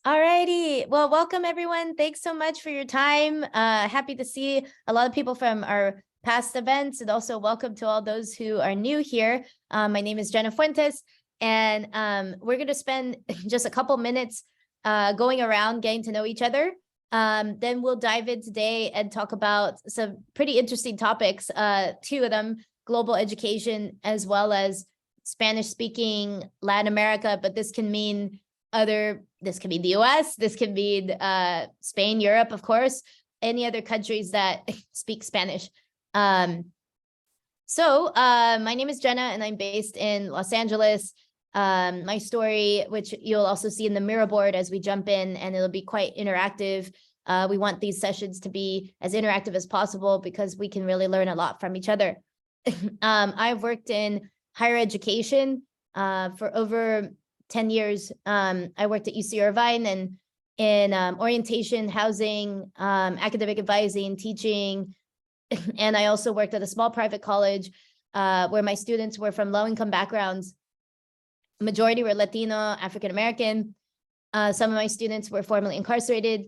Alrighty. Well, welcome everyone. Thanks so much for your time. Happy to see a lot of people from our past events, and also welcome to all those who are new here. My name is Jenna Fuentes, and we're going to spend just a couple minutes going around getting to know each other. Then we'll dive in today and talk about some pretty interesting topics, two of them, global education as well as Spanish-speaking Latin America, but this can mean this could be the US, this could be Spain, Europe, of course, any other countries that speak Spanish. My name is Jenna and I'm based in Los Angeles. My story, which you'll also see in the mirror board as we jump in, and it'll be quite interactive. We want these sessions to be as interactive as possible because we can really learn a lot from each other. I've worked in higher education for over 10 years. I worked at UC Irvine and in orientation, housing, academic advising, teaching. And I also worked at a small private college where my students were from low-income backgrounds. Majority were Latino, African-American. Some of my students were formerly incarcerated.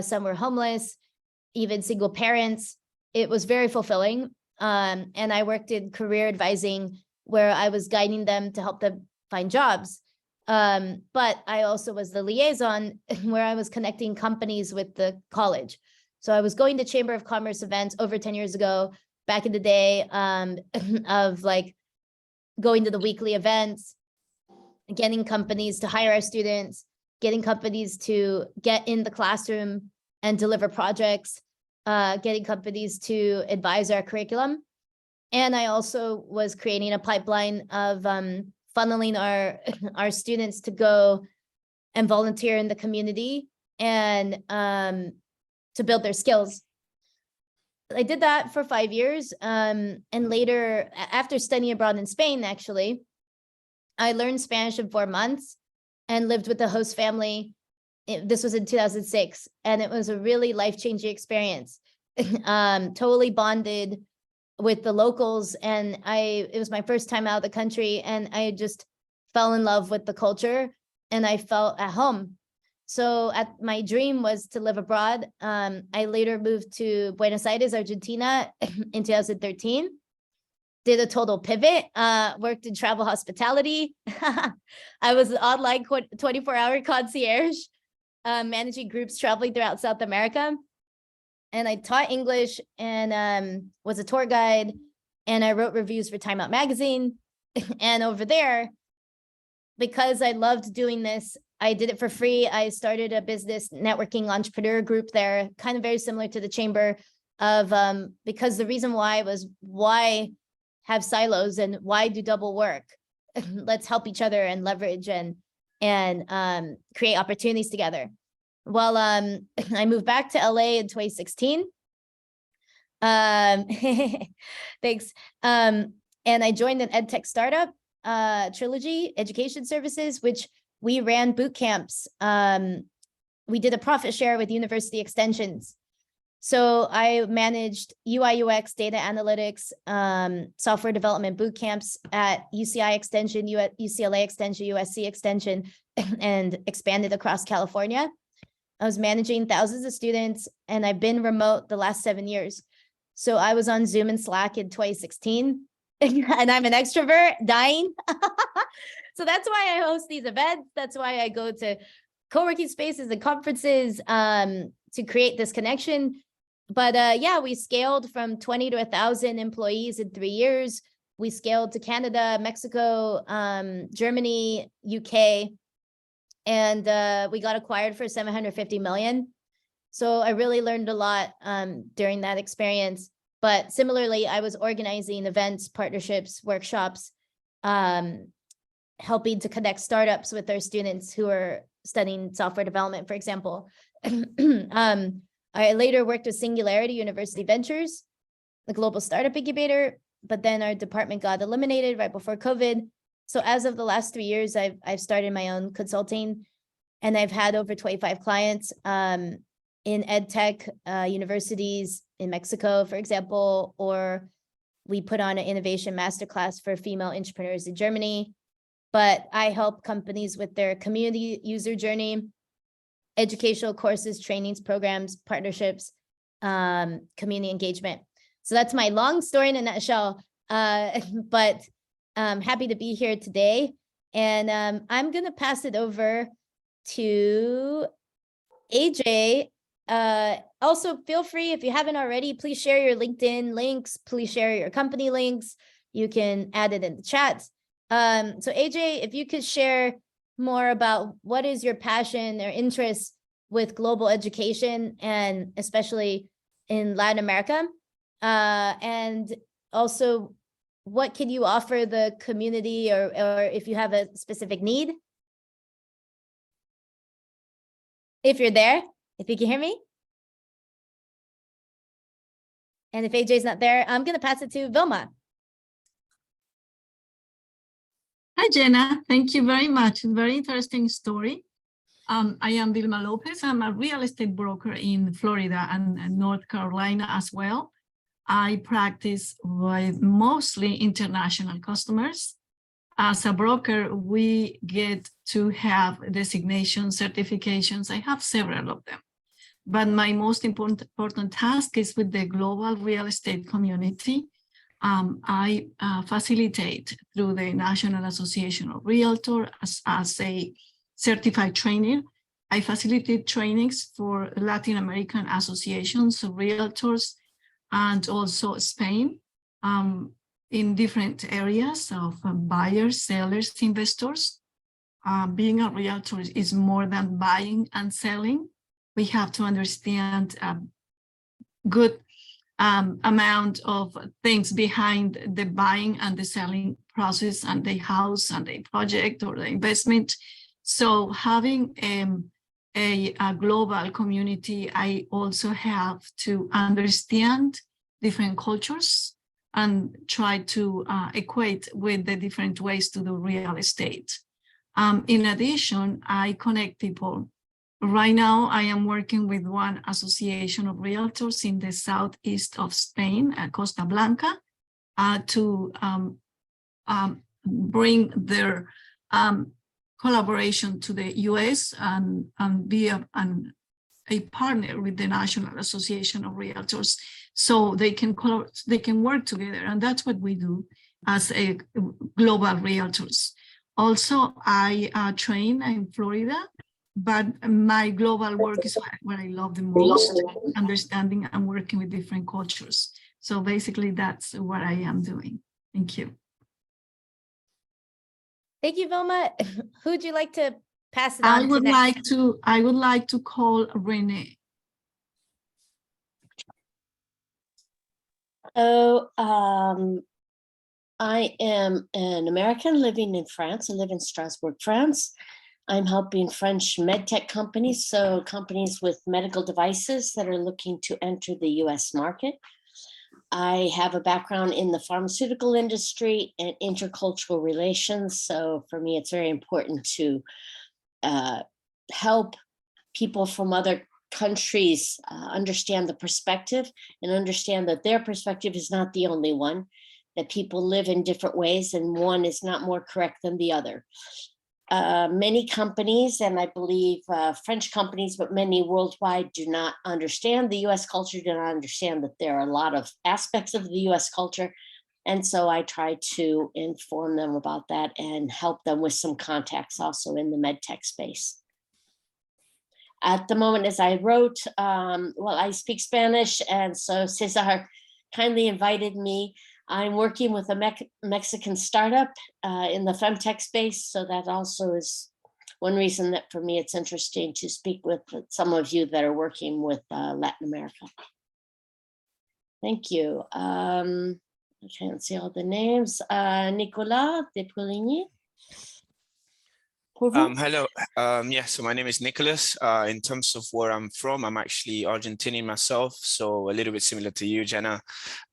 Some were homeless, even single parents. It was very fulfilling. And I worked in career advising where I was guiding them to help them find jobs. But I also was the liaison where I was connecting companies with the college. So I was going to Chamber of Commerce events over 10 years ago, back in the day, of like going to the weekly events, getting companies to hire our students, getting companies to get in the classroom and deliver projects, getting companies to advise our curriculum. And I also was creating a pipeline of funneling our students to go and volunteer in the community and to build their skills. I did that for 5 years. And later, after studying abroad in Spain, actually, I learned Spanish in 4 months and lived with the host family. This was in 2006, and it was a really life-changing experience. Totally bonded with the locals, and it was my first time out of the country, and I just fell in love with the culture and I felt at home. So my dream was to live abroad. I later moved to Buenos Aires, Argentina in 2013, did a total pivot, worked in travel hospitality. I was an online 24-hour concierge, managing groups traveling throughout South America. And I taught English and was a tour guide, and I wrote reviews for Time Out magazine. And over there, because I loved doing this, I did it for free. I started a business networking entrepreneur group there, kind of very similar to the Chamber of, because the reason why was, why have silos and why do double work? Let's help each other and leverage and create opportunities together. Well, I moved back to LA in 2016. Thanks. And I joined an edtech startup, Trilogy Education Services, which we ran boot camps. We did a profit share with university extensions. So I managed UI UX, data analytics, software development boot camps at UCI Extension, UCLA Extension, USC Extension, and expanded across California. I was managing thousands of students, and I've been remote the last 7 years. So I was on Zoom and Slack in 2016, and I'm an extrovert, dying. So that's why I host these events. That's why I go to co-working spaces and conferences to create this connection. But yeah, we scaled from 20 to 1,000 employees in 3 years. We scaled to Canada, Mexico, Germany, UK. And we got acquired for 750 million. So I really learned a lot during that experience. But similarly, I was organizing events, partnerships, workshops, helping to connect startups with their students who are studying software development, for example. I later worked with Singularity University Ventures, the global startup incubator, but then our department got eliminated right before COVID. So as of the last 3 years, I've started my own consulting, and I've had over 25 clients in edtech universities in Mexico, for example, or we put on an innovation masterclass for female entrepreneurs in Germany. but I help companies with their community user journey, educational courses, trainings, programs, partnerships, community engagement. So that's my long story in a nutshell, but happy to be here today. And I'm going to pass it over to AJ. Also, feel free, if you haven't already, please share your LinkedIn links. Please share your company links. You can add it in the chat. So AJ, if you could share more about what is your passion or interest with global education, and especially in Latin America, and also what can you offer the community, or if you have a specific need? If you're there, if you can hear me. And if AJ's not there, I'm going to pass it to Vilma. Hi, Jenna. Thank you very much. Very interesting story. I am Vilma Lopez. I'm a real estate broker in Florida and North Carolina as well. I practice with mostly international customers. As a broker, we get to have designations, certifications. I have several of them. But my most important task is with the global real estate community. I facilitate through the National Association of Realtors as a certified trainer. I facilitate trainings for Latin American associations of realtors and also Spain in different areas of buyers, sellers, investors. Being a realtor is more than buying and selling. We have to understand a good amount of things behind the buying and the selling process and the house and the project or the investment. So having a global community, I also have to understand different cultures and try to equate with the different ways to do real estate. In addition, I connect people. Right now, I am working with one association of realtors in the southeast of Spain, Costa Blanca, to bring their collaboration to the US and be a partner with the National Association of Realtors, so they can work together, and that's what we do as a global realtors. Also, I train in Florida. But my global work is what I love the most, understanding and working with different cultures. So basically, that's what I am doing. Thank you. Thank you, Vilma. Who would you like to pass it on I would like to call Renee. Oh, I am an American living in France. I live in Strasbourg, France. I'm helping French medtech companies, so companies with medical devices that are looking to enter the US market. I have a background in the pharmaceutical industry and intercultural relations. So for me, it's very important to help people from other countries understand the perspective and understand that their perspective is not the only one, that people live in different ways and one is not more correct than the other. Many companies, and I believe French companies, but many worldwide, do not understand the US culture, do not understand that there are a lot of aspects of the US culture. And so I try to inform them about that and help them with some contacts also in the medtech space. At the moment, as I wrote, well, I speak Spanish, and so Cesar kindly invited me. I'm working with a Mexican startup in the femtech space, so that also is one reason that for me it's interesting to speak with some of you that are working with Latin America. Thank you. I can't see all the names. Nicolas de Pouligny. Hello. Yeah, so my name is Nicholas. In terms of where I'm from, I'm actually Argentinian myself, so a little bit similar to you, Jenna.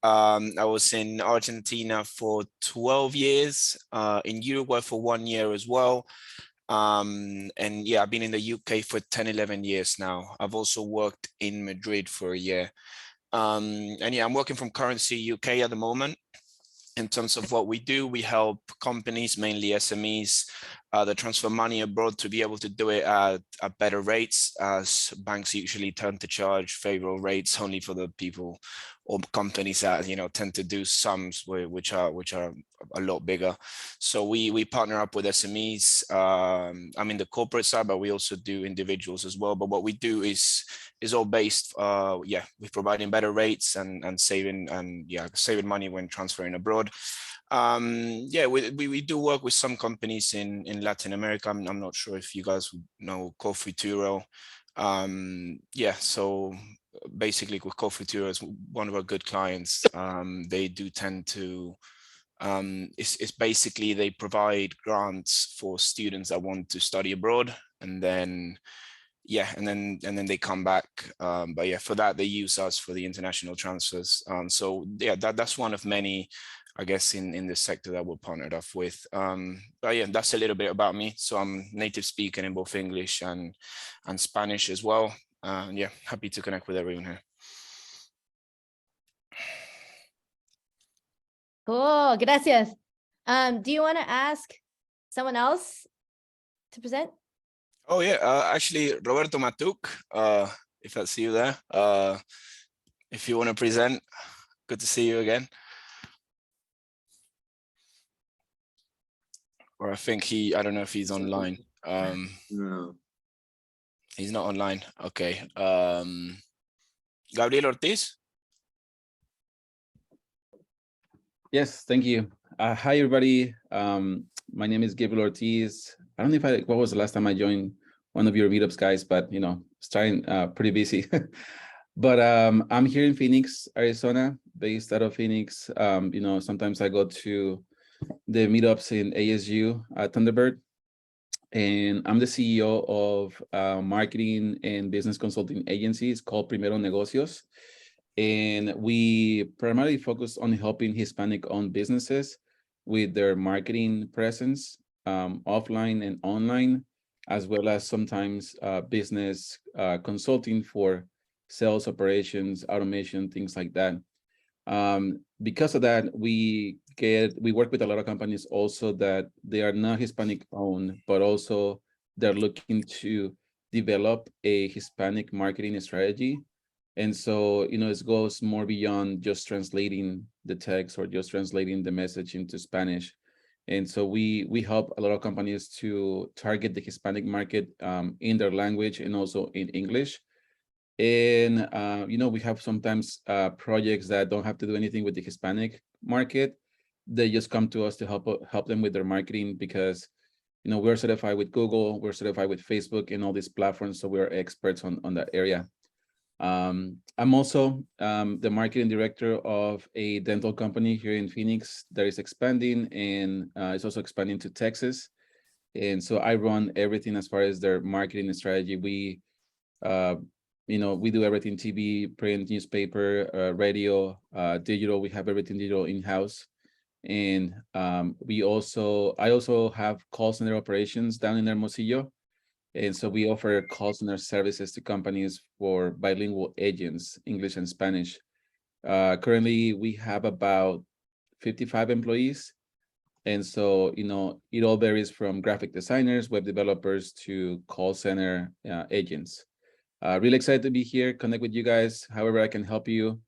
I was in Argentina for 12 years, in Uruguay for 1 year as well. And yeah, I've been in the UK for 10, 11 years now. I've also worked in Madrid for a year. And yeah, I'm working from Currency UK at the moment. In terms of what we do, we help companies, mainly SMEs, that transfer money abroad to be able to do it at better rates, as banks usually tend to charge favorable rates only for the people or companies that tend to do sums which are a lot bigger. So we partner up with SMEs. I'm in the corporate side, but we also do individuals as well. But what we do is all based, with providing better rates and saving money when transferring abroad. We do work with some companies in Latin America. I'm not sure if you guys know Cofuturo. So basically with Cofuturo is one of our good clients. They do tend to it's basically they provide grants for students that want to study abroad, and then they come back. For that they use us for the international transfers. That's one of many, I guess, in this sector that we're partnered up with. That's a little bit about me. So I'm native speaker in both English and Spanish as well. Happy to connect with everyone here. Cool, gracias. Do you want to ask someone else to present? Oh yeah, actually Roberto Matuk, if that's you there, if you want to present, good to see you again. Or I think I don't know if he's online. No. He's not online. Okay. Gabriel Ortiz. Yes, thank you. Hi, everybody. My name is Gabriel Ortiz. I don't know what was the last time I joined one of your meetups, guys, but it's trying pretty busy. But I'm here in Phoenix, Arizona, based out of Phoenix. Sometimes I go to the meetups in ASU at Thunderbird, and I'm the CEO of marketing and business consulting agencies called Primero Negocios. And we primarily focus on helping Hispanic-owned businesses with their marketing presence, offline and online, as well as sometimes business consulting for sales operations, automation, things like that. Because of that, we work with a lot of companies also that they are not Hispanic-owned, but also they're looking to develop a Hispanic marketing strategy. And so, it goes more beyond just translating the text or just translating the message into Spanish. And so we help a lot of companies to target the Hispanic market in their language and also in English. And, we have sometimes projects that don't have to do anything with the Hispanic market. They just come to us to help them with their marketing because, we're certified with Google, we're certified with Facebook and all these platforms. So we're experts on that area. I'm also the marketing director of a dental company here in Phoenix that is expanding, and it's also expanding to Texas. And so I run everything as far as their marketing strategy. We do everything: TV, print, newspaper, radio, digital. We have everything digital in-house. And I also have call center operations down in Hermosillo. And so we offer call center services to companies for bilingual agents, English and Spanish. Currently, we have about 55 employees. And so, it all varies from graphic designers, web developers to call center agents. Really excited to be here, connect with you guys, however I can help you.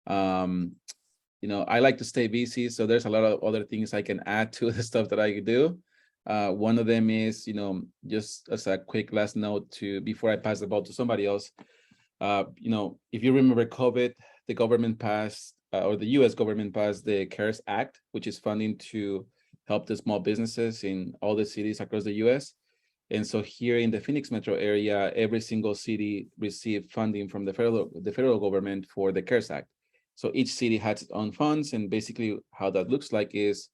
I like to stay busy, so there's a lot of other things I can add to the stuff that I do. One of them is, just as a quick last note before I pass the ball to somebody else, if you remember COVID, the government passed, or the US government passed the CARES Act, which is funding to help the small businesses in all the cities across the US. And so here in the Phoenix metro area, every single city received funding from the federal government for the CARES Act. So each city has its own funds, and basically how that looks like is,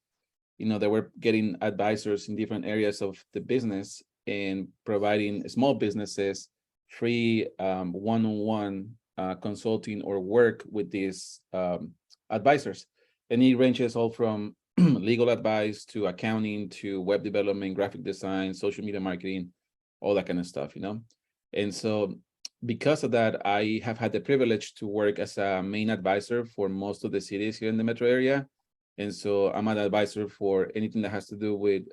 they were getting advisors in different areas of the business and providing small businesses free one-on-one consulting or work with these advisors. And it ranges all from legal advice to accounting to web development, graphic design, social media marketing, all that kind of stuff, And so because of that, I have had the privilege to work as a main advisor for most of the cities here in the metro area. And so I'm an advisor for anything that has to do with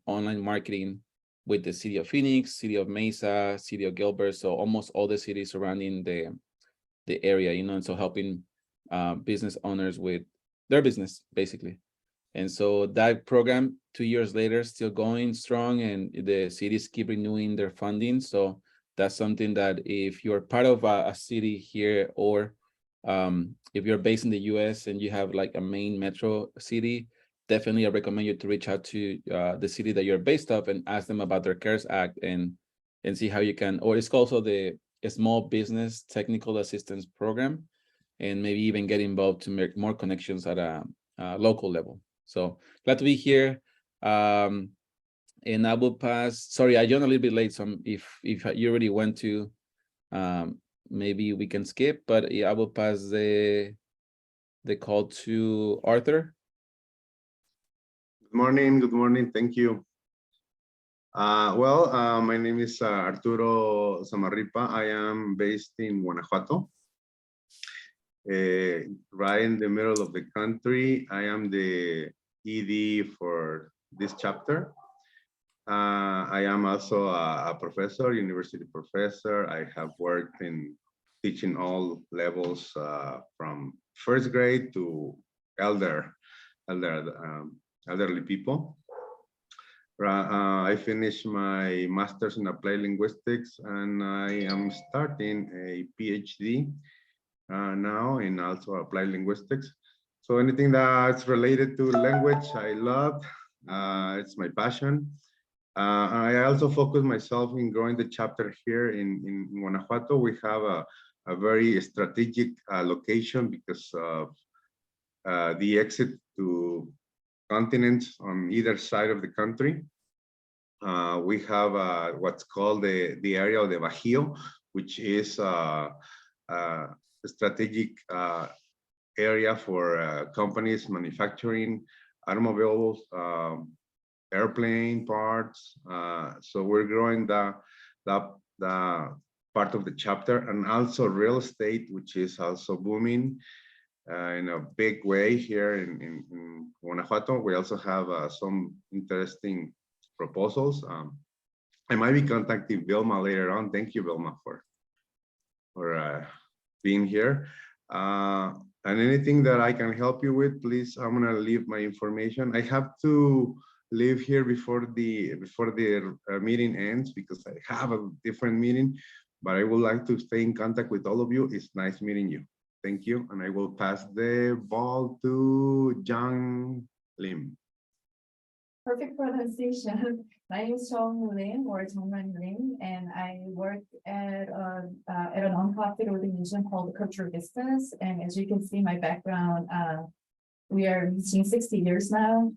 online marketing with the city of Phoenix, city of Mesa, city of Gilbert. So almost all the cities surrounding the area, and so helping business owners with their business, basically. And so that program, 2 years later, still going strong, and the cities keep renewing their funding. So that's something that if you're part of a city here, or if you're based in the US and you have like a main metro city, definitely I recommend you to reach out to the city that you're based off and ask them about their CARES Act and see how you can, or it's also the Small Business Technical Assistance Program, and maybe even get involved to make more connections at a local level. So glad to be here. And I will pass, sorry, I joined a little bit late, so if you already went to, maybe we can skip, but yeah, I will pass the call to Arthur. Good morning, thank you. My name is Arturo Samarripa. I am based in Guanajuato, right in the middle of the country. I am the ED for this chapter. I am also a professor, university professor. I have worked in teaching all levels from first grade to elderly people. I finished my master's in applied linguistics, and I am starting a PhD now in also applied linguistics. So anything that's related to language, I love. It's my passion. I also focus myself in growing the chapter here in Guanajuato. We have a very strategic location because of the exit to continents on either side of the country. We have what's called the area of the Bajío, which is a strategic area for companies manufacturing automobiles, airplane parts. So we're growing the part of the chapter, and also real estate, which is also booming in a big way here in Guanajuato. We also have some interesting proposals. I might be contacting Vilma later on. Thank you, Vilma, for being here. And anything that I can help you with, please, I'm gonna leave my information. I have to leave here before the meeting ends because I have a different meeting, but I would like to stay in contact with all of you. It's nice meeting you. Thank you, and I will pass the ball to John Lim. Perfect pronunciation. My name is Chong Lim, or Chongman Lim, and I work at a nonprofit organization called Cultural Business. And as you can see, my background, we are reaching 60 years now.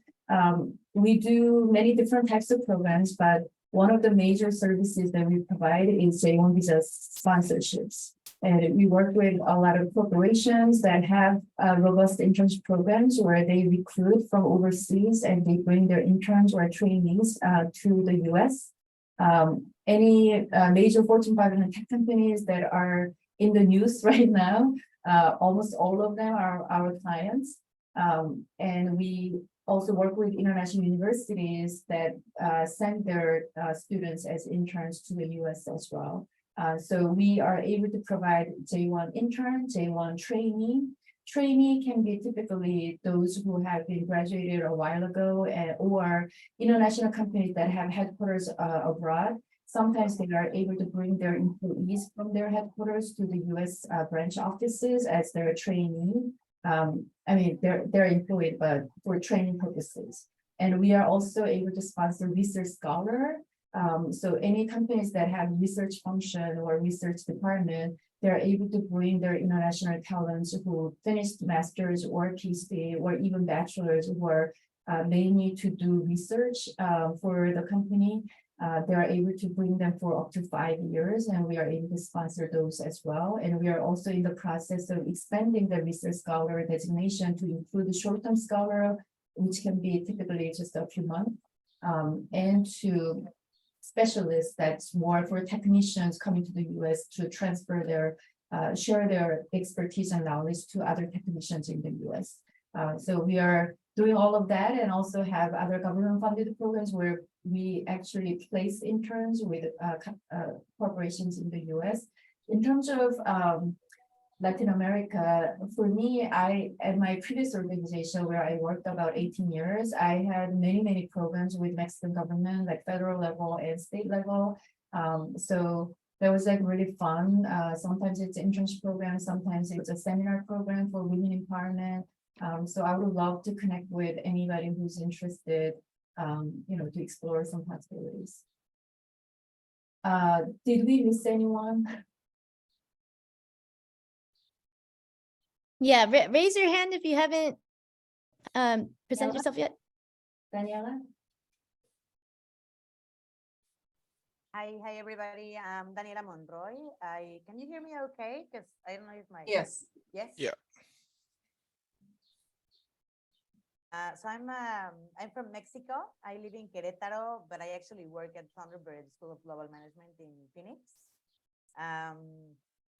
We do many different types of programs, but one of the major services that we provide is J1 visa sponsorships. And we work with a lot of corporations that have robust internship programs where they recruit from overseas and they bring their interns or trainees to the US. Any major Fortune 500 tech companies that are in the news right now, almost all of them are our clients. And we also work with international universities that send their students as interns to the US as well. So we are able to provide J1 intern, J1 trainee. Trainee can be typically those who have been graduated a while ago, or international companies that have headquarters abroad. Sometimes they are able to bring their employees from their headquarters to the US branch offices as their trainee. I mean, they're employed, but for training purposes. And we are also able to sponsor research scholar. So any companies that have research function or research department, they're able to bring their international talents who finished master's or PhD or even bachelor's, who may need to do research for the company. They are able to bring them for up to 5 years, and we are able to sponsor those as well. And we are also in the process of expanding the research scholar designation to include the short-term scholar, which can be typically just a few months, and to specialists that's more for technicians coming to the US to transfer their, share their expertise and knowledge to other technicians in the US. So we are doing all of that and also have other government funded programs where we actually place interns with corporations in the US. In terms of Latin America, for me, at my previous organization where I worked about 18 years, I had many programs with Mexican government, like federal level and state level. So that was like really fun. Sometimes it's an internship program, sometimes it's a seminar program for women empowerment. So I would love to connect with anybody who's interested, to explore some possibilities. Did we miss anyone? Yeah, raise your hand if you haven't presented yourself yet. Daniela? Hi, everybody. I'm Daniela Monroy. Can you hear me okay? Because I don't know if my Yes. Yes. Yeah. So I'm from Mexico. I live in Querétaro, but I actually work at Thunderbird School of Global Management in Phoenix.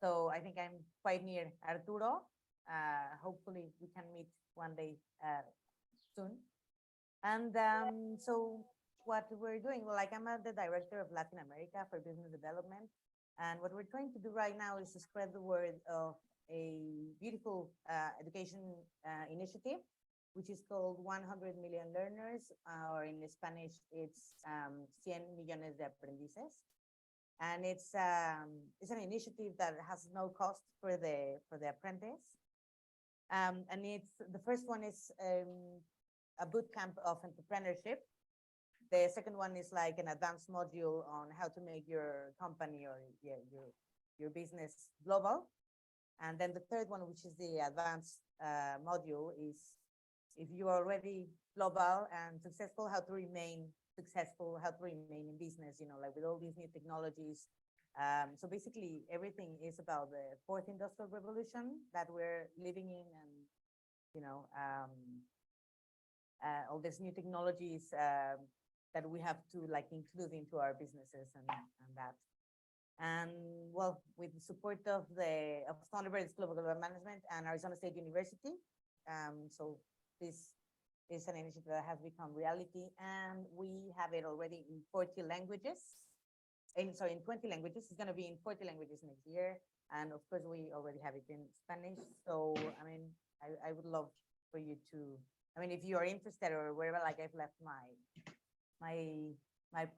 So I think I'm quite near Arturo. Hopefully we can meet one day soon. And so what we're doing, well, like I'm the director of Latin America for business development. And what we're trying to do right now is to spread the word of a beautiful education initiative, which is called 100 Million Learners, or in Spanish, it's 100 millones de aprendices. And it's an initiative that has no cost for the apprentice. And it's the first one is a boot camp of entrepreneurship. The second one is like an advanced module on how to make your company or your business global. And then the third one, which is the advanced module, is if you are already global and successful, how to remain successful, how to remain in business, like with all these new technologies. So basically everything is about the fourth industrial revolution that we're living in, and all these new technologies that we have to like include into our businesses and that. And well, with the support of Thunderbird School of Global Management and Arizona State University, so this is an initiative that has become reality, and we have it already in 40 languages. In 20 languages. It's going to be in 40 languages next year. And of course, we already have it in Spanish. So, I mean, I would love for you to, if you are interested or wherever, like I've left my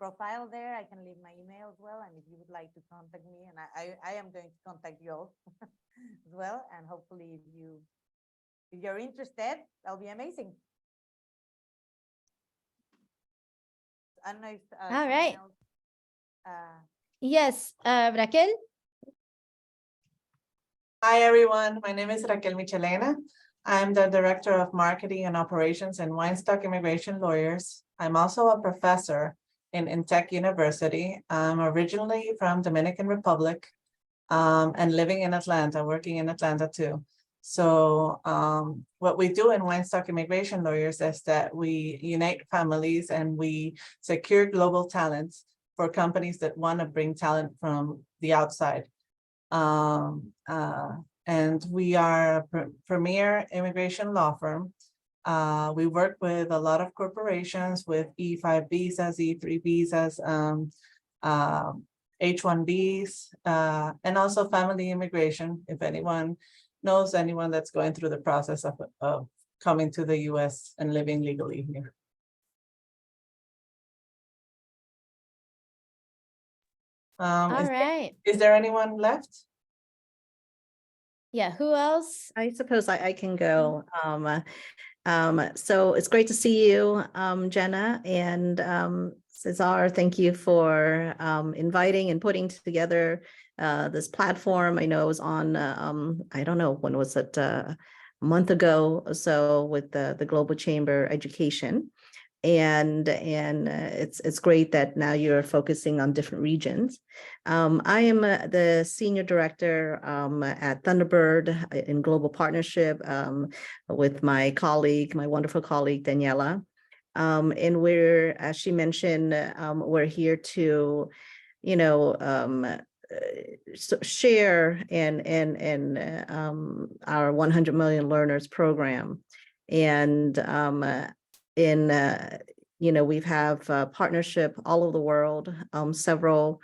profile there, I can leave my email as well. And if you would like to contact me, and I am going to contact you all as well. And hopefully if you're interested, that'll be amazing. I don't know if All right. else, Yes, Raquel. Hi, everyone. My name is Raquel Michelena. I'm the Director of Marketing and Operations in Weinstock Immigration Lawyers. I'm also a professor in Intech University. I'm originally from Dominican Republic and living in Atlanta, working in Atlanta too. So what we do in Weinstock Immigration Lawyers is that we unite families and we secure global talents for companies that want to bring talent from the outside. And we are a premier immigration law firm. We work with a lot of corporations with E5 visas, E3 visas, H1Bs, and also family immigration. If anyone knows anyone that's going through the process of coming to the US and living legally here. All right. Is there anyone left? Yeah, who else? I suppose I can go. So it's great to see you, Jenna, and Cesar, thank you for inviting and putting together this platform. I know it was on, I don't know, when was it, a month ago or so with the Global Chamber Education. And it's great that now you're focusing on different regions. I am the senior director at Thunderbird in global partnership with my wonderful colleague Daniela, and we're, as she mentioned, we're here to, share and our 100 Million Learners program. And we've have partnership all over the world, several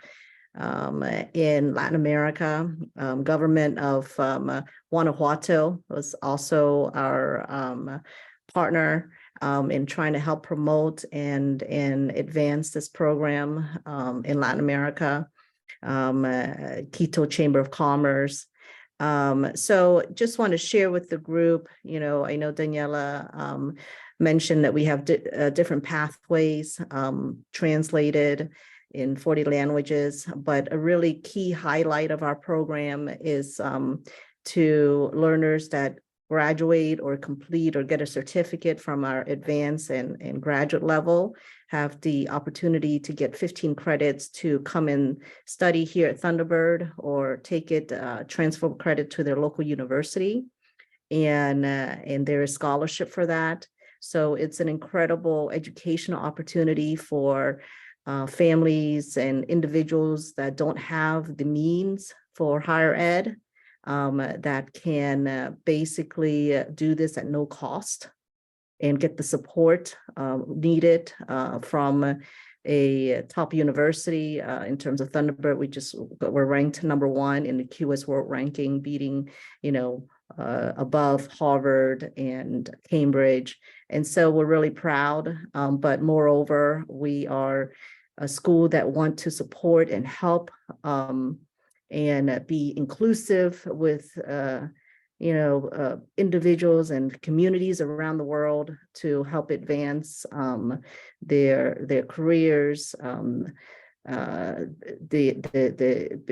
in Latin America. Government of Guanajuato was also our partner in trying to help promote and advance this program in Latin America. Quito Chamber of Commerce. So just want to share with the group, I know Daniela mentioned that we have different pathways translated in 40 languages, but a really key highlight of our program is to learners that graduate or complete or get a certificate from our advanced and graduate level have the opportunity to get 15 credits to come and study here at Thunderbird or take it, transfer credit to their local university. And there is scholarship for that. So it's an incredible educational opportunity for families and individuals that don't have the means for higher ed that can basically do this at no cost and get the support needed from a top university. In terms of Thunderbird, we're ranked #1 in the QS World Ranking, beating, above Harvard and Cambridge. And so we're really proud, but moreover, we are a school that want to support and help and be inclusive with individuals and communities around the world to help advance their careers,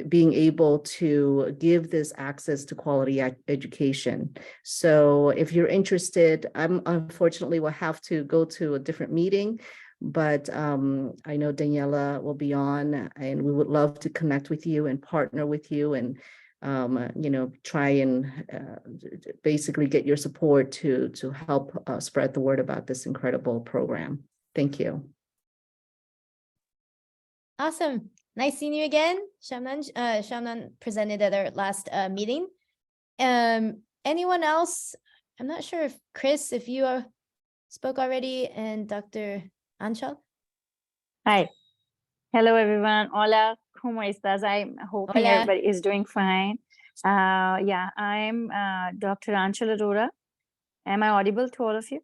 being able to give this access to quality education. So if you're interested, I'm unfortunately will have to go to a different meeting, but I know Daniela will be on, and we would love to connect with you and partner with you and try and basically get your support to help spread the word about this incredible program. Thank you. Awesome. Nice seeing you again. Shamnan presented at our last meeting. Anyone else? I'm not sure if Chris, if you spoke already, and Dr. Anshal. Hi. Hello, everyone. Hola. ¿Cómo estás? I'm hoping Hola. everybody is doing fine. Yeah, I'm Dr. Anshal Arora. Am I audible to all of you?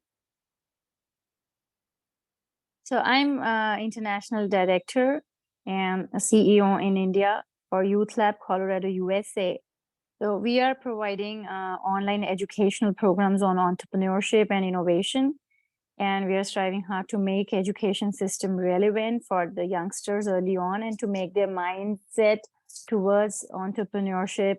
So I'm International Director and a CEO in India for Youth Lab Colorado, USA. So we are providing online educational programs on entrepreneurship and innovation. And we are striving hard to make education system relevant for the youngsters early on and to make their mindset towards entrepreneurship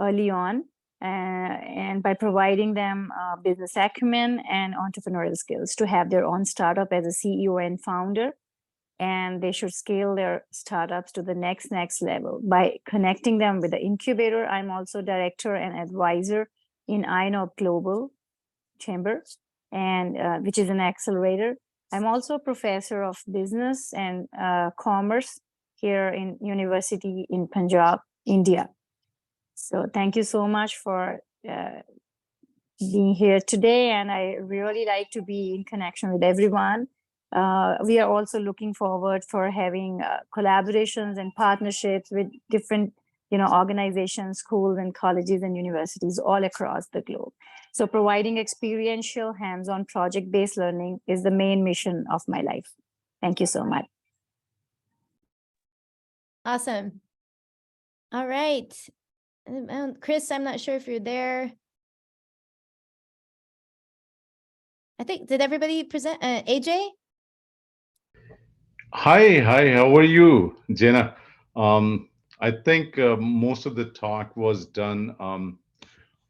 early on. And by providing them business acumen and entrepreneurial skills to have their own startup as a CEO and founder. And they should scale their startups to the next level by connecting them with the incubator. I'm also director and advisor in INOP Global Chamber, and which is an accelerator. I'm also a professor of business and commerce here in University in Punjab, India. So thank you so much for being here today. And I really like to be in connection with everyone. We are also looking forward for having collaborations and partnerships with different organizations, schools and colleges and universities all across the globe. So providing experiential hands-on project-based learning is the main mission of my life. Thank you so much. Awesome. All right. Chris, I'm not sure if you're there. I think, did everybody present? AJ? Hi, how are you, Jenna? I think most of the talk was done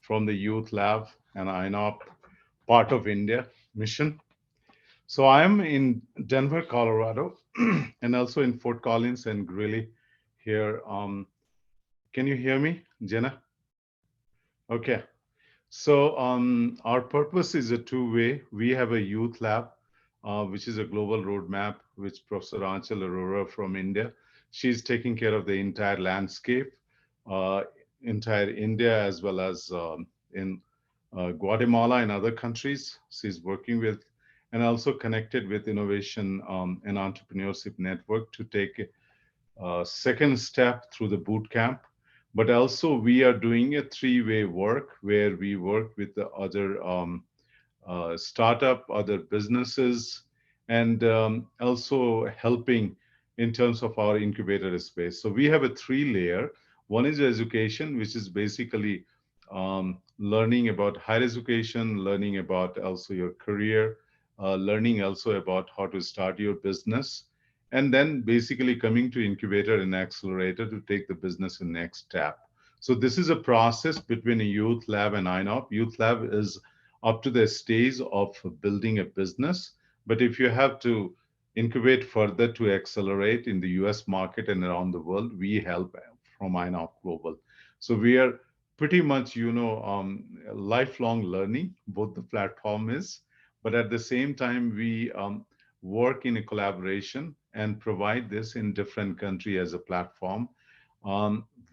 from the Youth Lab and INOP, part of India mission. So I'm in Denver, Colorado, and also in Fort Collins and Greeley here. Can you hear me, Jenna? Okay. So our purpose is a two-way. We have a youth lab, which is a global roadmap, which Professor Anshal Arora from India. She's taking care of the entire landscape, entire India, as well as in Guatemala and other countries. She's working with and also connected with Innovation and Entrepreneurship Network to take a second step through the boot camp. But also we are doing a three-way work where we work with the other startup, other businesses, and also helping in terms of our incubator space. So we have a three-layer. One is education, which is basically learning about higher education, learning about also your career, learning also about how to start your business, and then basically coming to incubator and accelerator to take the business in next step. So this is a process between a youth lab and INOP. Youth lab is up to the stage of building a business. But if you have to incubate further to accelerate in the US market and around the world, we help from INOP Global. So we are pretty much, lifelong learning, both the platform is, but at the same time, we work in a collaboration and provide this in different countries as a platform.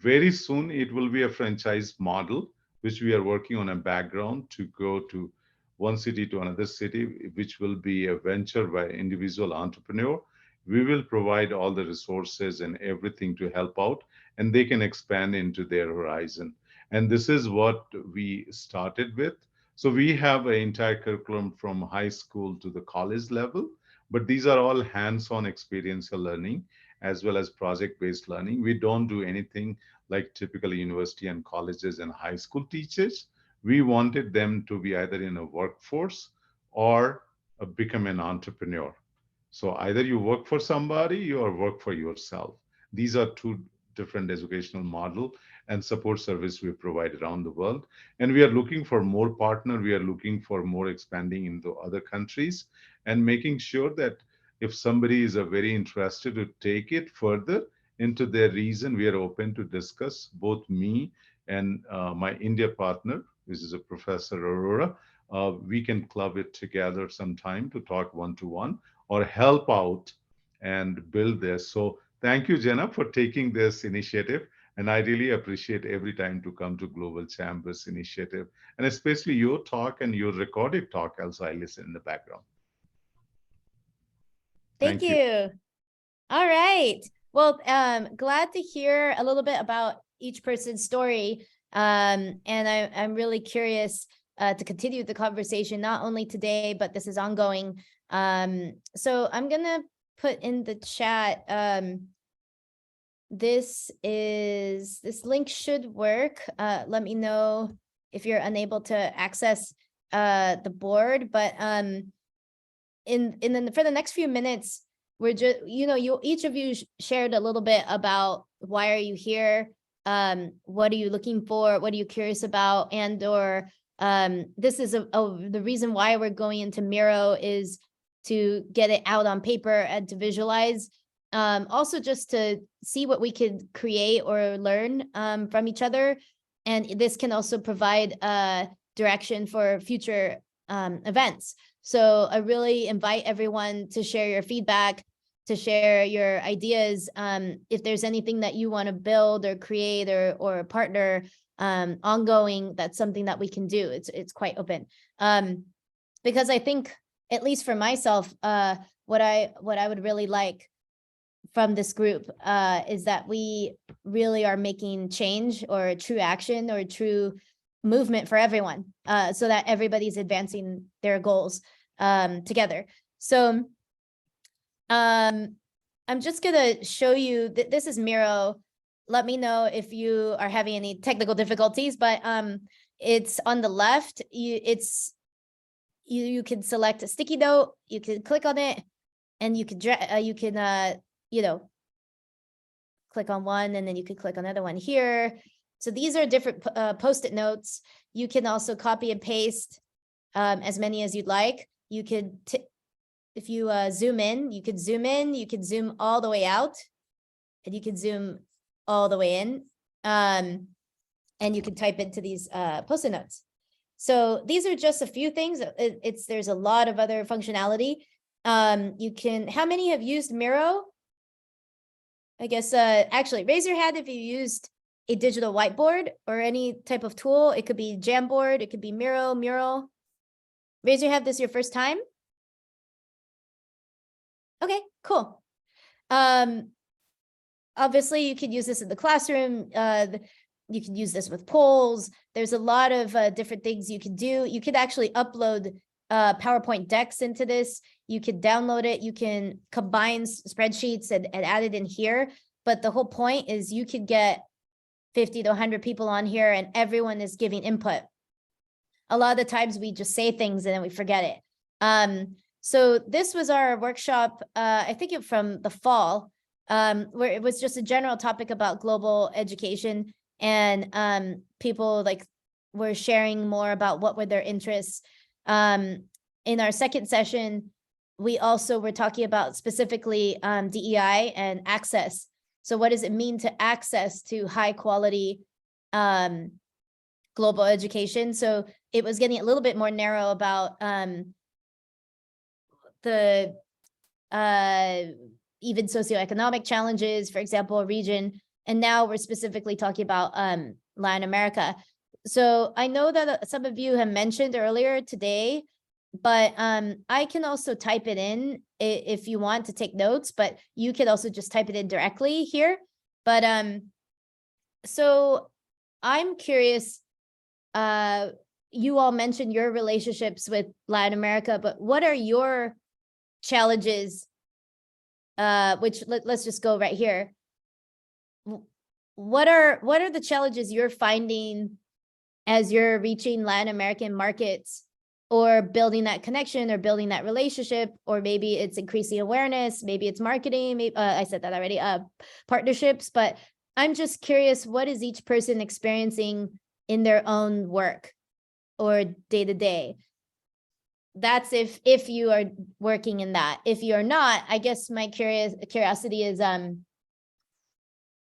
Very soon, it will be a franchise model, which we are working on a background to go to one city to another city, which will be a venture by individual entrepreneur. We will provide all the resources and everything to help out, and they can expand into their horizon. And this is what we started with. So we have an entire curriculum from high school to the college level, but these are all hands-on experiential learning as well as project-based learning. We don't do anything like typical university and colleges and high school teachers. We wanted them to be either in a workforce or become an entrepreneur. So either you work for somebody or work for yourself. These are two different educational model and support service we provide around the world. And we are looking for more partner. We are looking for more expanding into other countries and making sure that if somebody is very interested to take it further into their region, we are open to discuss, both me and my India partner, which is a Professor Aurora. We can club it together sometime to talk one-to-one or help out and build this. So thank you, Jenna, for taking this initiative. And I really appreciate every time to come to Global Chambers initiative, and especially your talk and your recorded talk. Also, I listen in the background. Thank you. All right. Well, glad to hear a little bit about each person's story. And I'm really curious to continue the conversation, not only today, but this is ongoing. So I'm gonna put in the chat. This link should work. Let me know if you're unable to access the board, but for the next few minutes, we're just, each of you shared a little bit about why are you here? What are you looking for? What are you curious about? And or this is the reason why we're going into Miro is to get it out on paper and to visualize. Also just to see what we could create or learn from each other. And this can also provide direction for future events. So I really invite everyone to share your feedback, to share your ideas. If there's anything that you want to build or create or partner ongoing, that's something that we can do. It's quite open. Because I think, at least for myself, what I would really like from this group is that we really are making change or true action or true movement for everyone, so that everybody's advancing their goals together. So I'm just gonna show you that this is Miro. Let me know if you are having any technical difficulties, but it's on the left. You can select a sticky note, you can click on it, and you can click on one, and then you could click another one here. So these are different post-it notes. You can also copy and paste as many as you'd like. You could, if you zoom in, you could zoom all the way out, and you can zoom all the way in, and you can type into these post-it notes. So these are just a few things. There's a lot of other functionality. You can, how many have used Miro? I guess, actually raise your hand if you used a digital whiteboard or any type of tool. It could be Jamboard, it could be Miro, Mural. Raise your hand, this is your first time? Okay, cool. Obviously, you could use this in the classroom. You can use this with polls. There's a lot of different things you can do. You could actually upload PowerPoint decks into this. You could download it. You can combine spreadsheets and add it in here. But the whole point is you could get 50 to 100 people on here and everyone is giving input. A lot of the times we just say things and then we forget it. So this was our workshop, I think from the fall, where it was just a general topic about global education, and people were sharing more about what were their interests. In our second session, we also were talking about specifically DEI and access. So what does it mean to access to high quality global education? So it was getting a little bit more narrow about the even socioeconomic challenges, for example, a region. And now we're specifically talking about Latin America. So I know that some of you have mentioned earlier today, but I can also type it in if you want to take notes, but you could also just type it in directly here. But so I'm curious, you all mentioned your relationships with Latin America, but what are your challenges? Which let's just go right here. What are the challenges you're finding as you're reaching Latin American markets, or building that connection, or building that relationship, or maybe it's increasing awareness, maybe it's marketing, maybe, I said that already, partnerships, but I'm just curious, what is each person experiencing in their own work or day-to-day? That's if you are working in that. If you're not, I guess my curiosity is,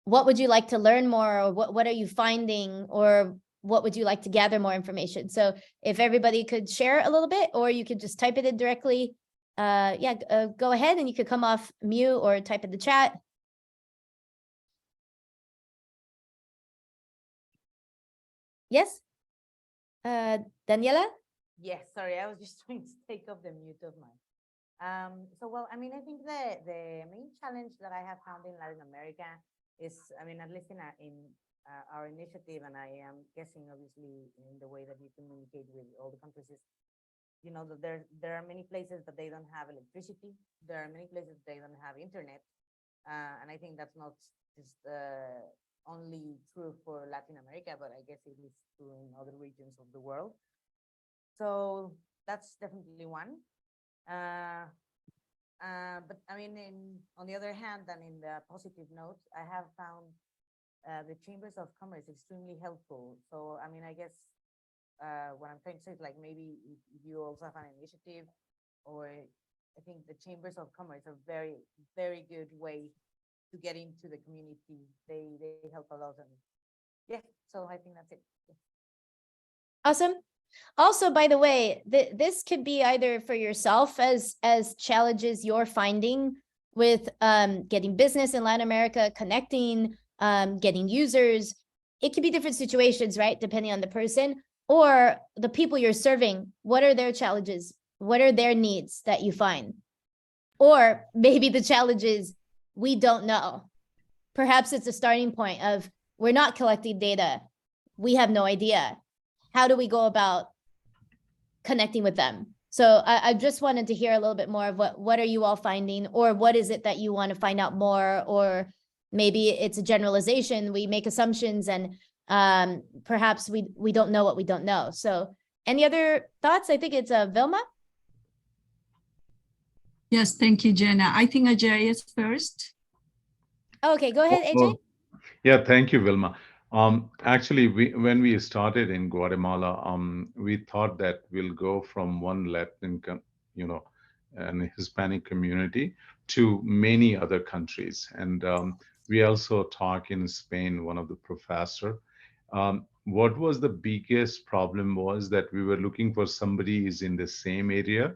what would you like to learn more, or what are you finding, or what would you like to gather more information? So if everybody could share a little bit, or you could just type it in directly. Go ahead, and you could come off mute or type in the chat. Yes, Daniela? Yes, sorry, I was just trying to take off the mute of mine. Well, I mean, I think the main challenge that I have found in Latin America is, I mean, at least in our initiative, and I am guessing obviously in the way that you communicate with all the countries, is, you know, that there are many places that they don't have electricity. There are many places they don't have internet. And I think that's not just only true for Latin America, but I guess it is true in other regions of the world. So that's definitely one. But I mean, on the other hand, and in the positive note, I have found the chambers of commerce extremely helpful. So, I mean, I guess what I'm trying to say is, like, maybe if you also have an initiative, or I think the chambers of commerce are very, very good way to get into the community. They help a lot. And yeah, so I think that's it. Yeah. Awesome. Also, by the way, this could be either for yourself as challenges you're finding with getting business in Latin America, connecting, getting users. It could be different situations, right? Depending on the person or the people you're serving. What are their challenges? What are their needs that you find? Or maybe the challenges we don't know. Perhaps it's a starting point of, we're not collecting data. We have no idea. How do we go about connecting with them? So I just wanted to hear a little bit more of what are you all finding, or what is it that you want to find out more, or maybe it's a generalization. We make assumptions, and perhaps we don't know what we don't know. So any other thoughts? I think it's Vilma. Yes, thank you, Jenna. I think Ajay is first. Okay, go ahead, AJ. Yeah, thank you, Vilma. Actually, when we started in Guatemala, we thought that we'll go from one Latin, and Hispanic community to many other countries. And we also talk in Spain, one of the professor. What was the biggest problem was that we were looking for somebody is in the same area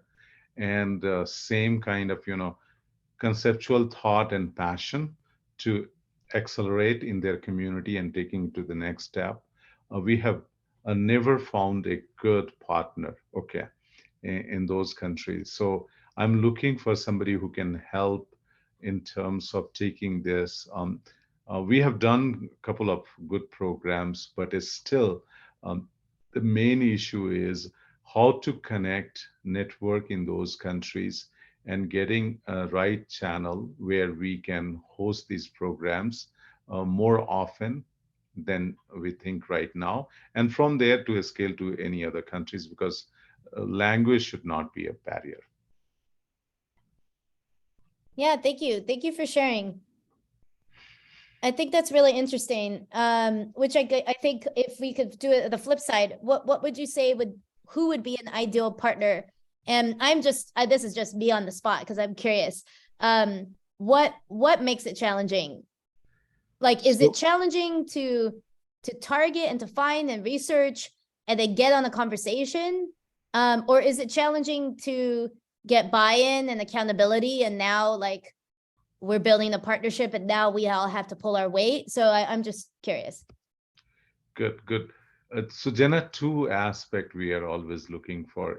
and same kind of, conceptual thought and passion to accelerate in their community and taking it to the next step. We have never found a good partner, okay, in those countries. So I'm looking for somebody who can help in terms of taking this. We have done a couple of good programs, but it's still the main issue is how to connect, network in those countries, and getting a right channel where we can host these programs more often than we think right now. And from there to scale to any other countries, because language should not be a barrier. Yeah, thank you. Thank you for sharing. I think that's really interesting. Which I think if we could do it the flip side, what would you say who would be an ideal partner? And I'm just this is just me on the spot because I'm curious. What makes it challenging? Like, is it challenging to target and to find and research and then get on a conversation? Or is it challenging to get buy-in and accountability, and now like we're building a partnership and now we all have to pull our weight? So I'm just curious. Good, good. So Jenna, two aspects we are always looking for.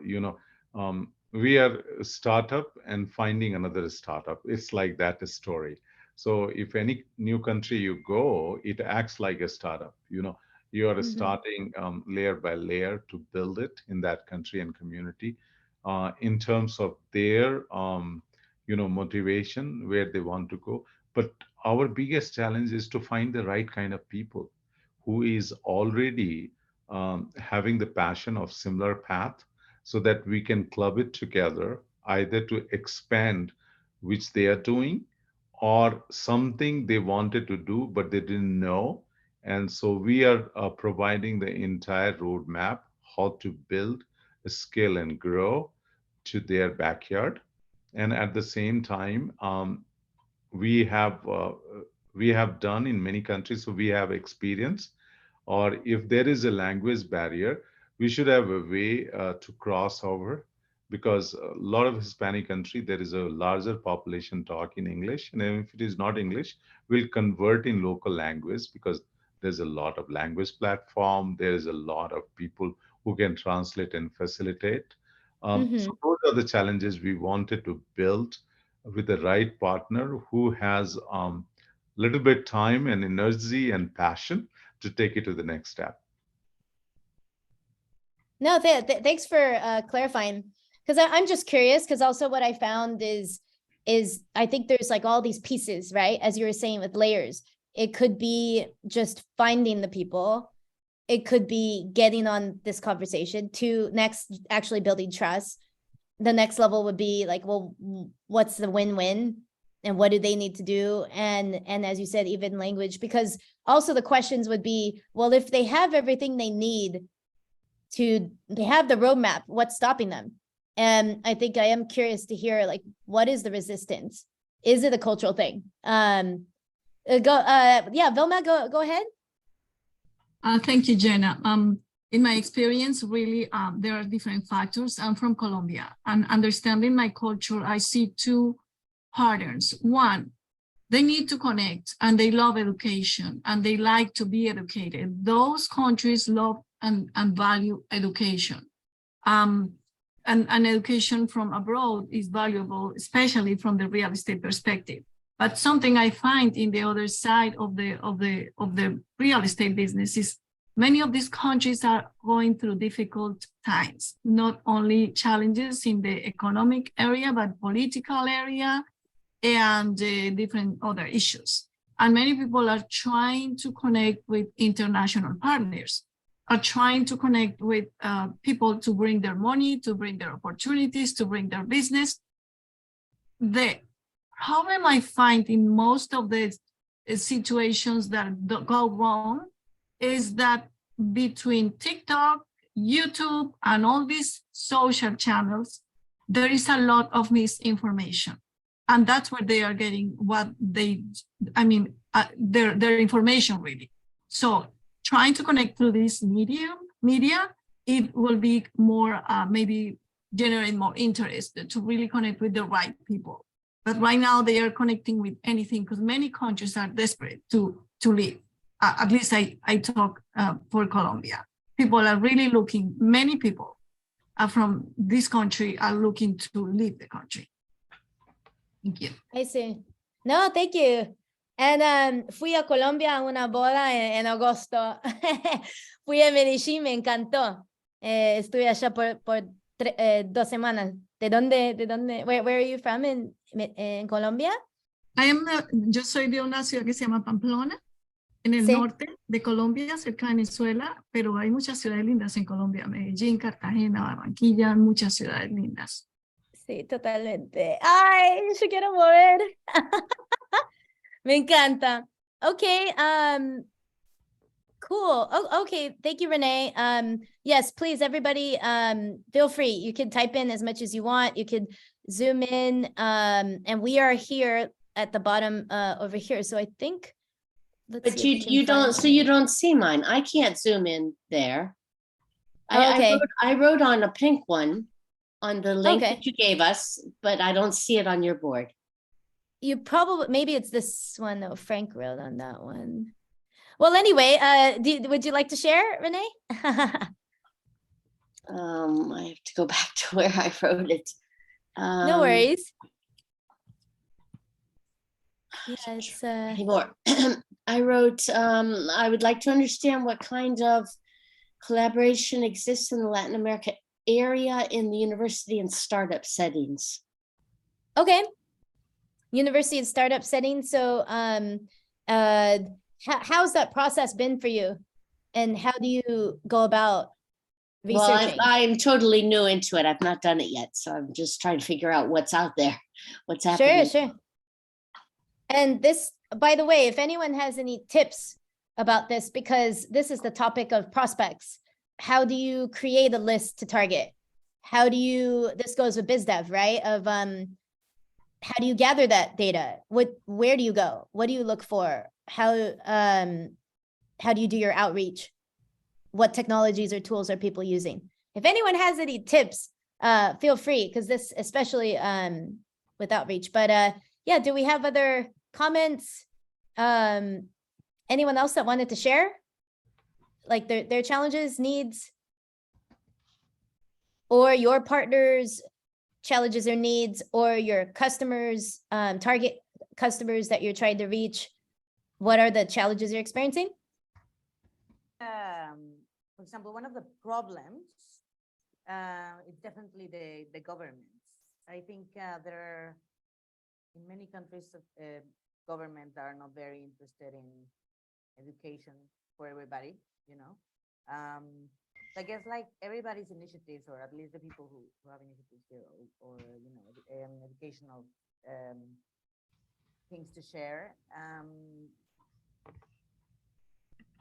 We are a startup and finding another startup. It's like that story. So if any new country you go, it acts like a startup. You are starting layer by layer to build it in that country and community in terms of their motivation, where they want to go. But our biggest challenge is to find the right kind of people who is already having the passion of similar path, so that we can club it together, either to expand which they are doing, or something they wanted to do but they didn't know. And so we are providing the entire roadmap, how to build, scale, and grow to their backyard. And at the same time, we have done in many countries, so we have experience. Or if there is a language barrier, we should have a way to cross over, because a lot of Hispanic country, there is a larger population talk in English, and if it is not English, we'll convert in local language, because there's a lot of language platform, there's a lot of people who can translate and facilitate. So those are the challenges we wanted to build with the right partner who has little bit time and energy and passion to take it to the next step. No, thanks for clarifying, because I'm just curious, because also what I found is I think there's like all these pieces, right? As you were saying, with layers. It could be just finding the people. It could be getting on this conversation. To next, actually building trust. The next level would be like, well, what's the win-win? And what do they need to do? And as you said, even language, because also the questions would be, well, if they have everything they need they have the roadmap, what's stopping them? And I think I am curious to hear, like, what is the resistance? Is it a cultural thing? Yeah, Vilma, go ahead. Thank you, Jenna. In my experience, really, there are different factors. I'm from Colombia, and understanding my culture, I see two patterns. One, they need to connect, and they love education, and they like to be educated. Those countries love and value education. And education from abroad is valuable, especially from the real estate perspective. But something I find in the other side of the real estate business is many of these countries are going through difficult times, not only challenges in the economic area, but political area and different other issues. And many people are trying to connect with international partners, are trying to connect with people to bring their money, to bring their opportunities, to bring their business. The problem I find in most of the situations that go wrong is that between TikTok, YouTube, and all these social channels, there is a lot of misinformation. And that's where they are getting their information really. So trying to connect through this media, it will be more, maybe generate more interest to really connect with the right people. But right now they are connecting with anything because many countries are desperate to leave. At least I talk for Colombia. People are really looking, many people from this country are looking to leave the country. Thank you. I see. No, thank you. And fui a Colombia a una boda en agosto. Fui a Medellín, me encantó. Estuve allá por 2 semanas. ¿De dónde? Where are you from en Colombia? Yo soy de una ciudad que se llama Pamplona, en el Sí. norte de Colombia, cerca de Venezuela, pero hay muchas ciudades lindas en Colombia, Medellín, Cartagena, Barranquilla, muchas ciudades lindas. Sí, totalmente. Ay, yo quiero mover. Me encanta. Okay, cool. Oh, okay. Thank you, Renee. Yes, please, everybody, feel free. You can type in as much as you want. You could zoom in. And we are here at the bottom over here. So I think, let's But see if we you can find don't, so you don't see mine. I can't zoom in there. Oh, okay. I wrote on a pink one on the link Okay. that you gave us, but I don't see it on your board. You probably, maybe it's this one though. Frank wrote on that one. Well, anyway, would you like to share, Renee? I have to go back to where I wrote it. No worries. Yeah, it's Anymore. I wrote, I would like to understand what kind of collaboration exists in the Latin America area in the university and startup settings. okay. University and startup setting. So how's that process been for you? And how do you go about researching? Well, I'm totally new into it. I've not done it yet. So I'm just trying to figure out what's out there, what's happening. Sure. And this, by the way, if anyone has any tips about this, because this is the topic of prospects, how do you create a list to target? How do you, this goes with BizDev, right? Of how do you gather that data? Where do you go? What do you look for? How do you do your outreach? What technologies or tools are people using? If anyone has any tips, feel free, because this especially with outreach. But yeah, do we have other comments? Anyone else that wanted to share? Like their challenges, needs, or your partners' challenges or needs, or your customers, target customers that you're trying to reach? What are the challenges you're experiencing? For example, one of the problems is definitely the governments. I think there are, in many countries, governments are not very interested in education for everybody, you know. I guess like everybody's initiatives, or at least the people who have initiatives here, or you know, educational things to share.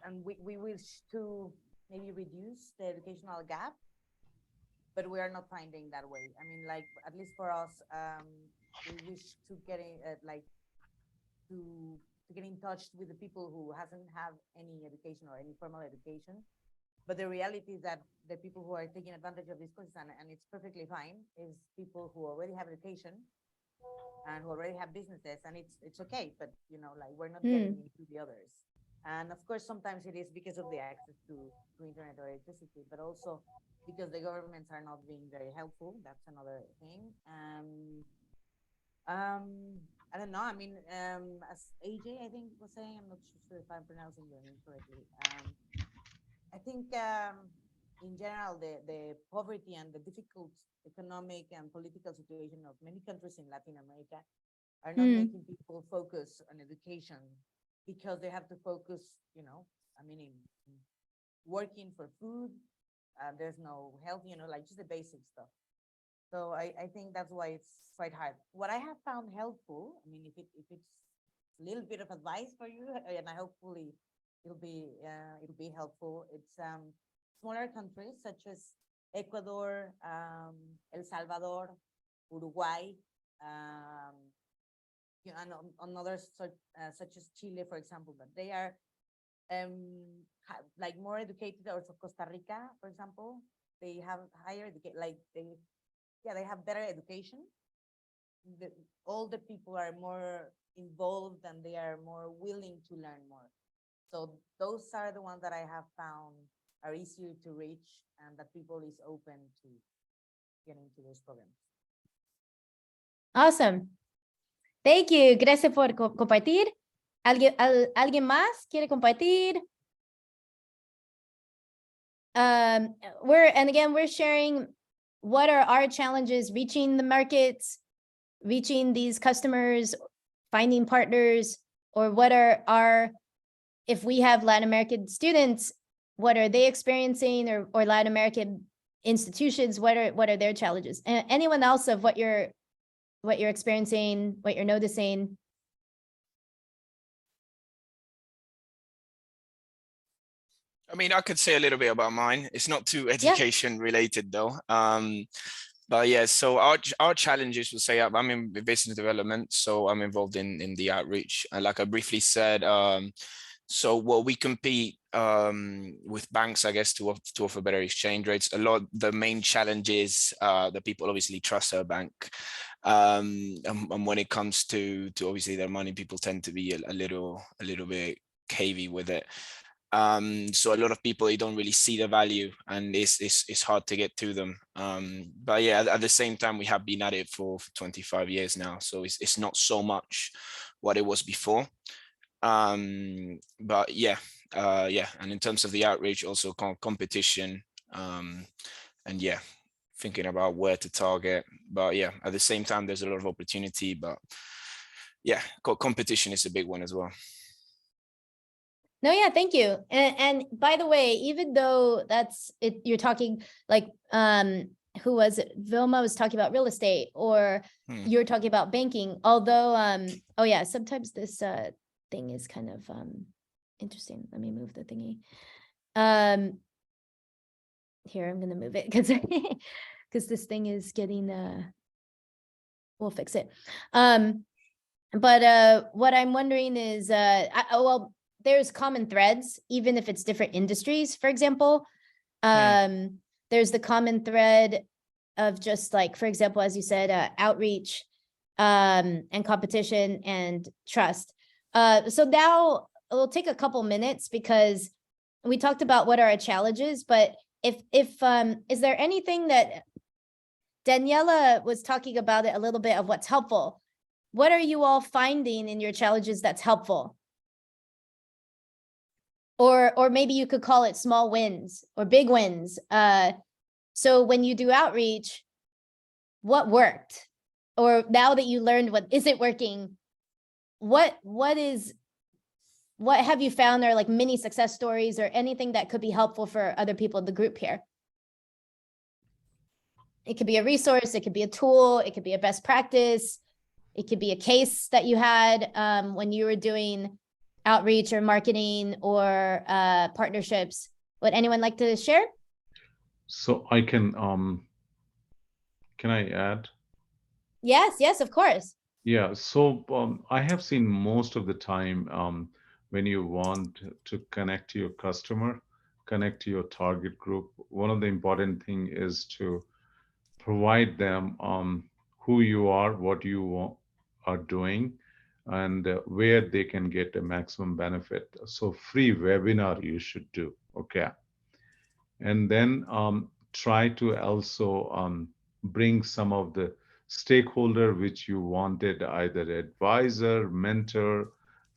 And we wish to maybe reduce the educational gap, but we are not finding that way. I mean, like, at least for us, we wish to get in, to get in touch with the people who hasn't have any education or any formal education. But the reality is that the people who are taking advantage of these courses, and it's perfectly fine, is people who already have education and who already have businesses, and it's okay. But you know, like, we're not getting into the others. And of course, sometimes it is because of the access to internet or electricity, but also because the governments are not being very helpful. That's another thing. I don't know. I mean, as AJ, I think, was saying, I'm not sure if I'm pronouncing your name correctly. I think in general, the poverty and the difficult economic and political situation of many countries in Latin America are not making people focus on education, because they have to focus, you know, I mean, in working for food. There's no health, you know, like just the basic stuff. So I think that's why it's quite hard. What I have found helpful, I mean, if it's a little bit of advice for you, and I hopefully it'll be helpful. It's smaller countries such as Ecuador, El Salvador, Uruguay, you know, and others such as Chile, for example, but they are like more educated. Also Costa Rica, for example, they have higher education, like they have better education the, all the people are more involved and they are more willing to learn more. So those are the ones that I have found are easier to reach and that people is open to getting into those programs. Awesome. Thank you. Gracias por compartir. ¿Alguien más quiere compartir? We're sharing what are our challenges reaching the markets, reaching these customers, finding partners, or what are our, if we have Latin American students, what are they experiencing, or Latin American institutions, what are their challenges? And anyone else of what you're experiencing, what you're noticing? I mean, I could say a little bit about mine. It's not too education related though. But yeah, so our challenges will say I'm in business development, so I'm involved in the outreach. And like I briefly said, so what we compete with banks, I guess, to offer better exchange rates. A lot, the main challenge is that people obviously trust their bank. And when it comes to obviously their money, people tend to be a little bit cavey with it. So a lot of people, they don't really see the value, and it's hard to get to them. But yeah, at the same time, we have been at it for 25 years now, so it's not so much what it was before. But yeah, and in terms of the outreach, also competition, and yeah, thinking about where to target. But yeah, at the same time, there's a lot of opportunity, but yeah, competition is a big one as well. No, yeah, thank you. And by the way, even though that's it, you're talking like, who was it? Vilma was talking about real estate, or you're talking about banking. Although, oh yeah, sometimes this thing is kind of interesting. Let me move the thingy. Here, I'm gonna move it because this thing is getting we'll fix it. But what I'm wondering is, well, there's common threads, even if it's different industries. For example, there's the common thread of just like, for example, as you said, outreach and competition and trust. So now we'll take a couple minutes because we talked about what are our challenges, but if is there anything that Daniela was talking about it a little bit of what's helpful? What are you all finding in your challenges that's helpful? Or maybe you could call it small wins or big wins. So when you do outreach, what worked? Or now that you learned what isn't working, what have you found are like mini success stories or anything that could be helpful for other people in the group here? It could be a resource, it could be a tool, it could be a best practice, it could be a case that you had when you were doing outreach or marketing or partnerships. Would anyone like to share? So I can I add? Yes, of course. Yeah, so I have seen most of the time when you want to connect to your customer, connect to your target group, one of the important thing is to provide them who you are, what you are doing, and where they can get a maximum benefit. So free webinar you should do, okay? And then try to also bring some of the stakeholder which you wanted, either advisor, mentor,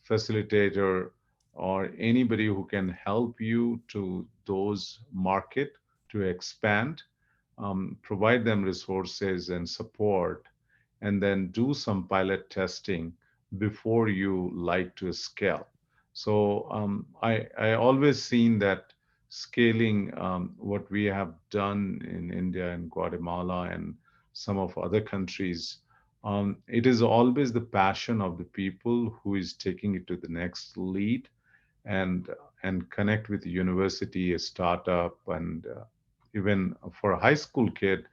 facilitator, or anybody who can help you to those market to expand, provide them resources and support, and then do some pilot testing before you like to scale. So I always seen that scaling what we have done in India and Guatemala and some of other countries, it is always the passion of the people who is taking it to the next lead and connect with the university, a startup, and even for a high school kid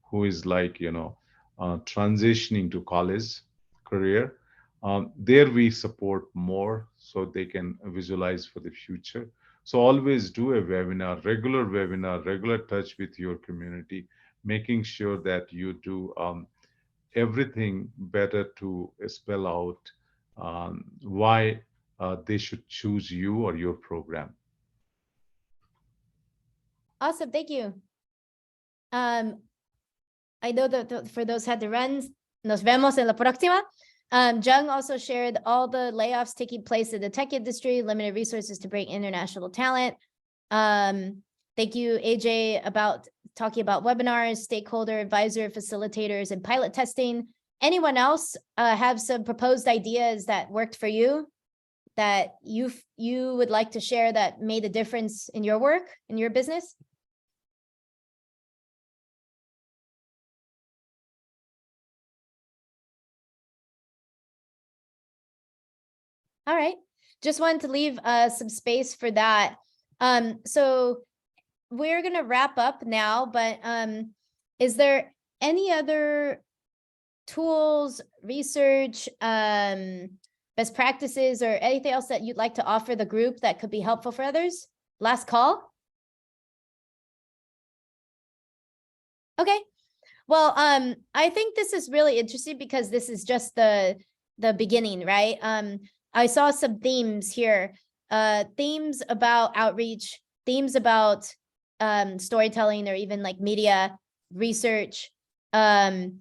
who is like, transitioning to college career, there we support more so they can visualize for the future. So always do a webinar, regular touch with your community, making sure that you do everything better to spell out why they should choose you or your program. Awesome, thank you. I know that for those had to run, nos vemos en la próxima. Jung also shared all the layoffs taking place in the tech industry, limited resources to bring international talent. Thank you, AJ, about talking about webinars, stakeholder, advisor, facilitators, and pilot testing. Anyone else have some proposed ideas that worked for you that you would like to share that made a difference in your work, in your business? All right, just wanted to leave some space for that. So we're gonna wrap up now, but is there any other tools, research, best practices, or anything else that you'd like to offer the group that could be helpful for others? Last call. Okay, well, I think this is really interesting because this is just the beginning, right? I saw some themes here, themes about outreach, themes about storytelling, or even like media research, themes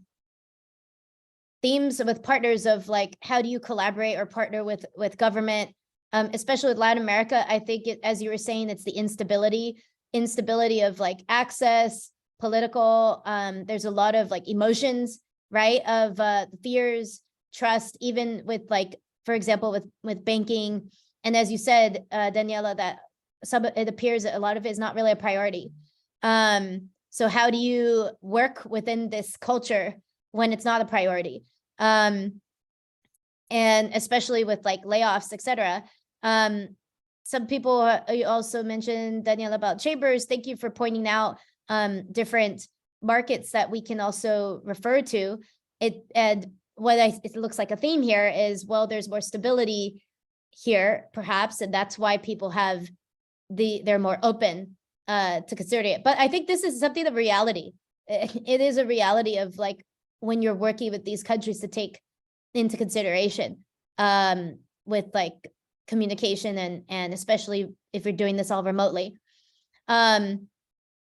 with partners of like, how do you collaborate or partner with government, especially with Latin America. I think as you were saying, it's the instability of like access, political, there's a lot of like emotions, right? Of fears, trust, even with like, for example, with banking. And as you said, Daniela, that it appears that a lot of it is not really a priority. So how do you work within this culture when it's not a priority? And especially with like layoffs, etc. Some people, you also mentioned, Daniela, about chambers. Thank you for pointing out different markets that we can also refer to. And what it looks like a theme here is, well, there's more stability here, perhaps, and that's why people have they're more open to considering it. But I think this is something of reality. It is a reality of like when you're working with these countries to take into consideration with like communication and especially if you're doing this all remotely.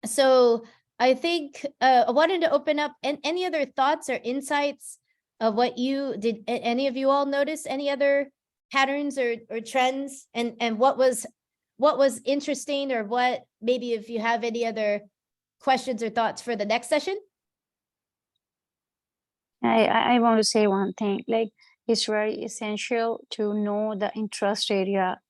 So I think I wanted to open up any other thoughts or insights of what did any of you all notice any other patterns or trends, and what was interesting, or what maybe if you have any other questions or thoughts for the next session? I want to say one thing, like it's very essential to know the interest area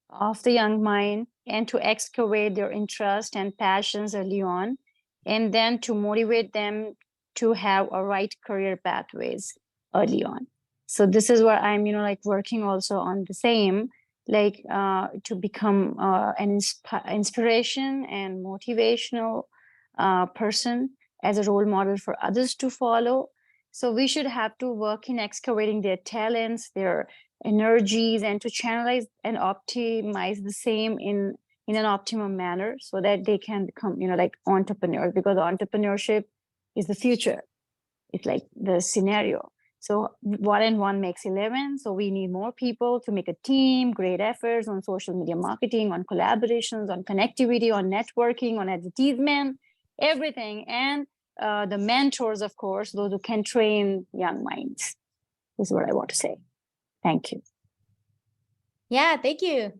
of the young mind and to excavate their interest and passions early on, and then to motivate them to have a right career pathways early on. So this is what I'm, like working also on the same, like to become an inspiration and motivational person as a role model for others to follow. So we should have to work in excavating their talents, their energies, and to channelize and optimize the same in an optimum manner so that they can become, like entrepreneurs, because entrepreneurship is the future. It's like the scenario. So 1 and 1 makes 11. So we need more people to make a team, great efforts on social media marketing, on collaborations, on connectivity, on networking, on advertisement, everything. And the mentors, of course, those who can train young minds. This is what I want to say. Thank you. Yeah, thank you.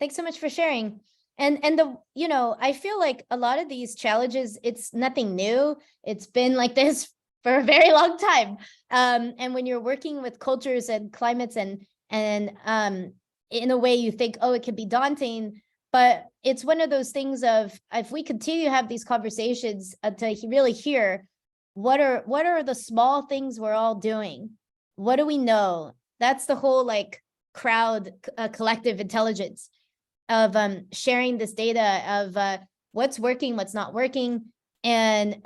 Thanks so much for sharing. And I feel like a lot of these challenges, it's nothing new. It's been like this for a very long time. And when you're working with cultures and climates and in a way you think, oh, it can be daunting, but it's one of those things of, if we continue to have these conversations to really hear what are the small things we're all doing? What do we know? That's the whole like crowd, collective intelligence of sharing this data of what's working, what's not working, and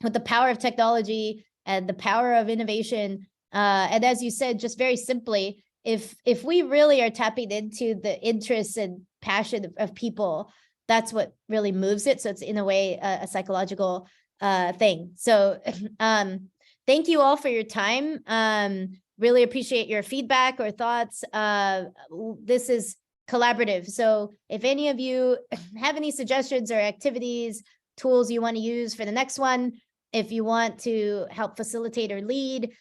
with the power of technology and the power of innovation. And as you said, just very simply, if we really are tapping into the interests and passion of people, that's what really moves it. So it's in a way a psychological thing. So thank you all for your time. Really appreciate your feedback or thoughts. This is collaborative. So if any of you have any suggestions or activities, tools you want to use for the next one, if you want to help facilitate or lead,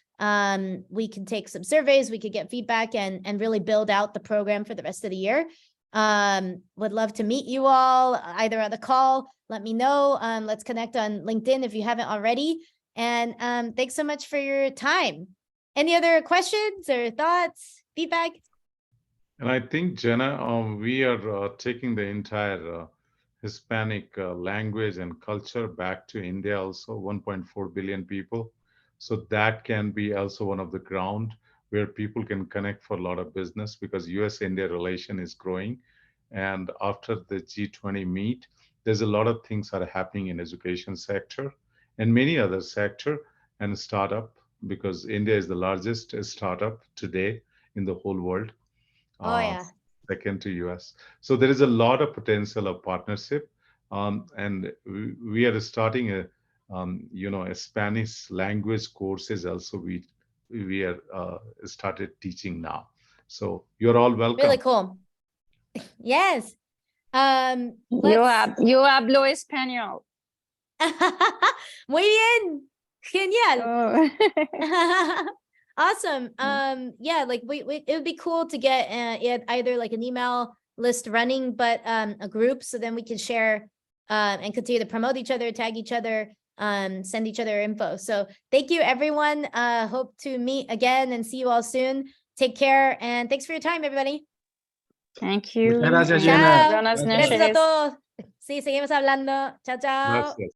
we can take some surveys, we could get feedback and really build out the program for the rest of the year. Would love to meet you all either on the call. Let me know. Let's connect on LinkedIn if you haven't already. And thanks so much for your time. Any other questions or thoughts, feedback? And I think, Jenna, we are taking the entire Hispanic language and culture back to India also, 1.4 billion people. So that can be also one of the ground where people can connect for a lot of business, because US-India relation is growing. And after the G20 meet, there's a lot of things are happening in education sector and many other sector and startup, because India is the largest startup today in the whole world. Oh, yeah. Second to US. So there is a lot of potential of partnership. And we are starting a, a Spanish language courses also we are started teaching now. So you're all welcome. Really cool. Yes. Yo hablo español. Muy bien. Genial. Oh. Awesome. Yeah, like it would be cool to get either like an email list running, but a group, so then we can share and continue to promote each other, tag each other, send each other info. So thank you, everyone. Hope to meet again and see you all soon. Take care and thanks for your time, everybody. Thank you. Muchas gracias, Chao. Buenas Gracias a noches. todos. Sí, seguimos hablando. Chao, chao. Gracias.